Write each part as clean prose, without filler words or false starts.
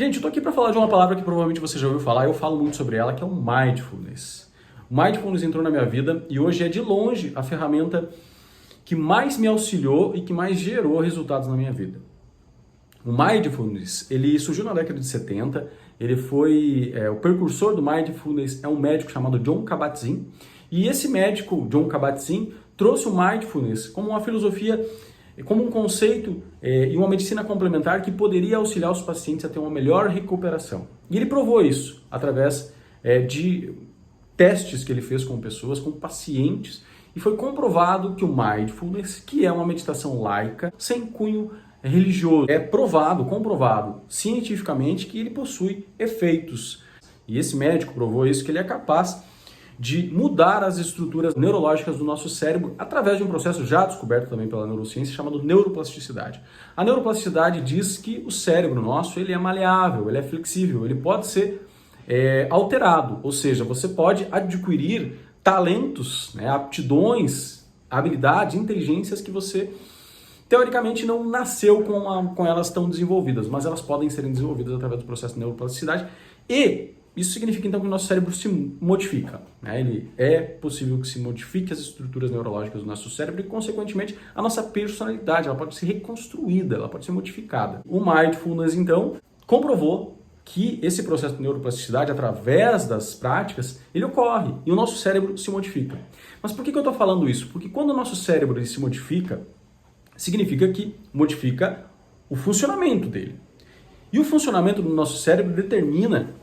Gente, eu tô aqui para falar de uma palavra que provavelmente você já ouviu falar, eu falo muito sobre ela, que é o Mindfulness. O Mindfulness entrou na minha vida e hoje é de longe a ferramenta que mais me auxiliou e que mais gerou resultados na minha vida. O Mindfulness, ele surgiu na década de 70, ele foi o precursor do Mindfulness, é um médico chamado Jon Kabat-Zinn, e esse médico, Jon Kabat-Zinn, trouxe o Mindfulness como uma filosofia, como um conceito e uma medicina complementar que poderia auxiliar os pacientes a ter uma melhor recuperação. E ele provou isso através de testes que ele fez com pessoas, com pacientes, e foi comprovado que o Mindfulness, que é uma meditação laica, sem cunho religioso, é provado, comprovado cientificamente que ele possui efeitos. E esse médico provou isso, que ele é capaz de mudar as estruturas neurológicas do nosso cérebro através de um processo já descoberto também pela neurociência chamado neuroplasticidade. A neuroplasticidade diz que o cérebro nosso ele é maleável, ele é flexível, ele pode ser alterado, ou seja, você pode adquirir talentos, aptidões, habilidades, inteligências que você teoricamente não nasceu com elas tão desenvolvidas, mas elas podem ser desenvolvidas através do processo de neuroplasticidade e isso significa então que o nosso cérebro se modifica. É possível que se modifique as estruturas neurológicas do nosso cérebro e, consequentemente, a nossa personalidade ela pode ser reconstruída, ela pode ser modificada. O Mindfulness, então, comprovou que esse processo de neuroplasticidade, através das práticas, ele ocorre e o nosso cérebro se modifica. Mas por que eu estou falando isso? Porque quando o nosso cérebro ele se modifica, significa que modifica o funcionamento dele. E o funcionamento do nosso cérebro determina,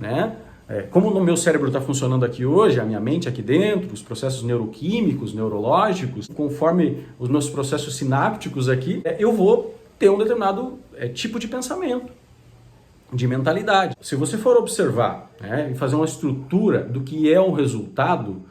como o meu cérebro está funcionando aqui hoje, a minha mente aqui dentro, os processos neuroquímicos, neurológicos, conforme os meus processos sinápticos aqui, eu vou ter um determinado tipo de pensamento, de mentalidade. Se você for observar e fazer uma estrutura do que é o resultado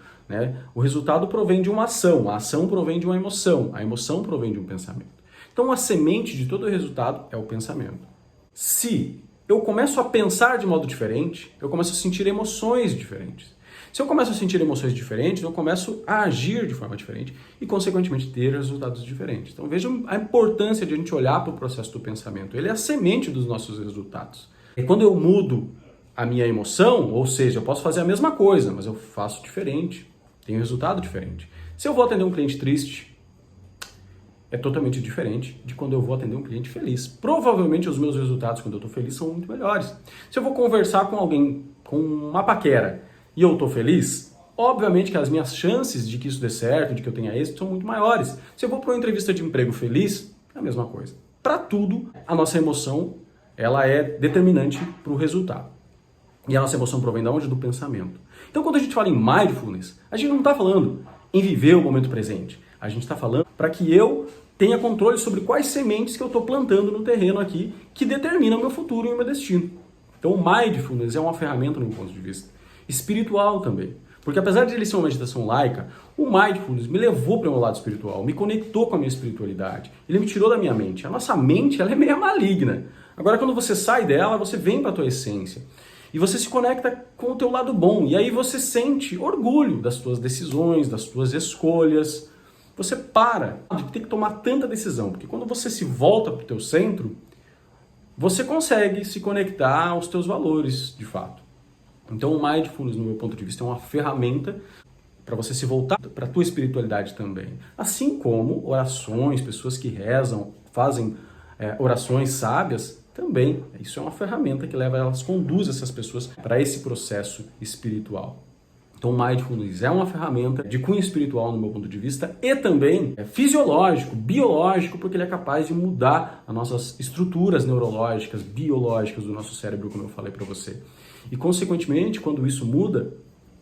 provém de uma ação, a ação provém de uma emoção, a emoção provém de um pensamento. Então a semente de todo o resultado é o pensamento. Se eu começo a pensar de modo diferente, eu começo a sentir emoções diferentes. Se eu começo a sentir emoções diferentes, eu começo a agir de forma diferente e, consequentemente, ter resultados diferentes. Então vejam a importância de a gente olhar para o processo do pensamento. Ele é a semente dos nossos resultados. E quando eu mudo a minha emoção, ou seja, eu posso fazer a mesma coisa, mas eu faço diferente, tenho resultado diferente. Se eu vou atender um cliente triste, é totalmente diferente de quando eu vou atender um cliente feliz. Provavelmente os meus resultados quando eu estou feliz são muito melhores. Se eu vou conversar com alguém, com uma paquera, e eu estou feliz, obviamente que as minhas chances de que isso dê certo, de que eu tenha êxito, são muito maiores. Se eu vou para uma entrevista de emprego feliz, é a mesma coisa. Para tudo, a nossa emoção ela é determinante para o resultado. E a nossa emoção provém de onde? Do pensamento. Então, quando a gente fala em mindfulness, a gente não está falando em viver o momento presente. A gente está falando para que eu tenha controle sobre quais sementes que eu estou plantando no terreno aqui que determinam o meu futuro e o meu destino. Então, o mindfulness é uma ferramenta, no meu ponto de vista, espiritual também. Porque apesar de ele ser uma meditação laica, o mindfulness me levou para o meu lado espiritual, me conectou com a minha espiritualidade. Ele me tirou da minha mente. A nossa mente ela é meio maligna. Agora, quando você sai dela, você vem para a tua essência. E você se conecta com o teu lado bom. E aí você sente orgulho das tuas decisões, das tuas escolhas. Você para de ter que tomar tanta decisão. Porque quando você se volta para o teu centro, você consegue se conectar aos teus valores, de fato. Então o Mindfulness, no meu ponto de vista, é uma ferramenta para você se voltar para a tua espiritualidade também. Assim como orações, pessoas que rezam, fazem orações sábias, também. Isso é uma ferramenta que elas conduz essas pessoas para esse processo espiritual. Então, o Mindfulness é uma ferramenta de cunho espiritual, no meu ponto de vista, e também fisiológico, biológico, porque ele é capaz de mudar as nossas estruturas neurológicas, biológicas do nosso cérebro, como eu falei para você. E, consequentemente, quando isso muda,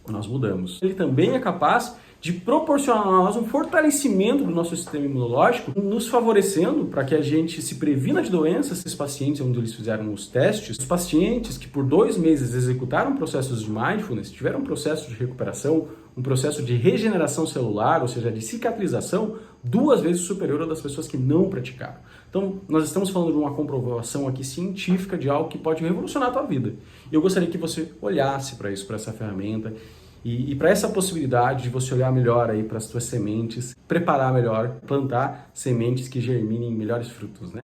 nós mudamos. Ele também é capaz de proporcionar a nós um fortalecimento do nosso sistema imunológico, nos favorecendo para que a gente se previna de doenças. Esses pacientes onde eles fizeram os testes, os pacientes que por 2 meses executaram processos de mindfulness, tiveram um processo de recuperação, um processo de regeneração celular, ou seja, de cicatrização, 2 vezes superior ao das pessoas que não praticaram. Então, nós estamos falando de uma comprovação aqui científica de algo que pode revolucionar a tua vida. E eu gostaria que você olhasse para isso, para essa ferramenta, e para essa possibilidade de você olhar melhor aí para as tuas sementes, preparar melhor, plantar sementes que germinem melhores frutos, né?